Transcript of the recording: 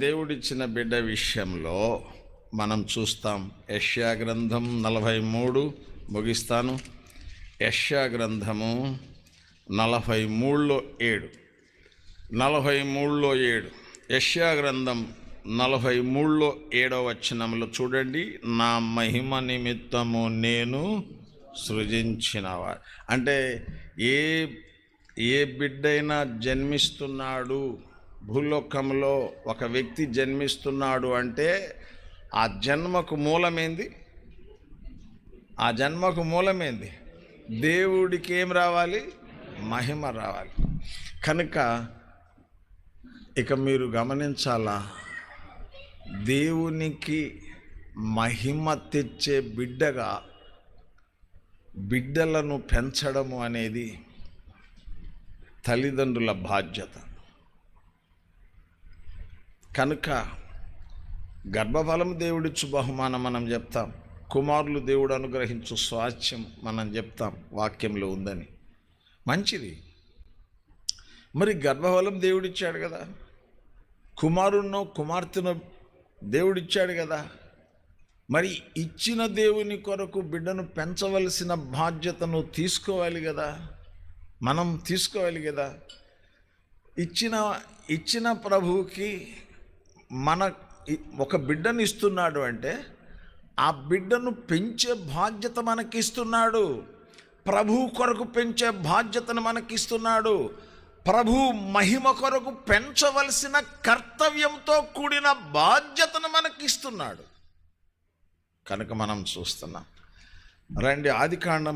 దేవుడిచ్చిన బిడ్డ విషయంలో మనం చూస్తాం. యెషయా గ్రంథం 43 ముగిస్తాను. యెషయా గ్రంథము 43లో 7 యెషయా గ్రంథం 43లో 7వ వచనంలో చూడండి. నా మహిమ నిమిత్తము నేను సృజించినవా. అంటే ఏ బిడ్డైనా జన్మిస్తున్నాడు, భూలోకంలో ఒక వ్యక్తి జన్మిస్తున్నాడు అంటే ఆ జన్మకు మూలమేంది? దేవుడికి ఏం రావాలి? మహిమ రావాలి. కనుక ఇక మీరు గమనించాలా, దేవునికి మహిమ తెచ్చే బిడ్డగా బిడ్డలను పెంచడము అనేది తల్లిదండ్రుల బాధ్యత. కనుక గర్భఫలం దేవుడిచ్చు బహుమానం మనం చెప్తాం, కుమారులు దేవుడు అనుగ్రహించు స్వాస్థ్యం మనం చెప్తాం, వాక్యంలో ఉందని. మంచిది. మరి గర్భఫలం దేవుడిచ్చాడు కదా, కుమారుణ్ణో కుమార్తెను దేవుడిచ్చాడు కదా. మరి ఇచ్చిన దేవుని కొరకు బిడ్డను పెంచవలసిన బాధ్యతను తీసుకోవాలి కదా, మనం తీసుకోవాలి కదా. ఇచ్చిన ప్రభువుకి ఒక బిడ్డను ఇస్తున్నాడు అంటే ఆ బిడ్డను పెంచే బాధ్యత మనకిస్తున్నాడు. ప్రభువు కొరకు పెంచే బాధ్యతను మనకిస్తున్నాడు. ప్రభు మహిమ కొరకు పెంచవలసిన కర్తవ్యంతో కూడిన బాధ్యతను మనకిస్తున్నాడు. కనుక మనం చూస్తున్నాం. రండి, ఆదికాండం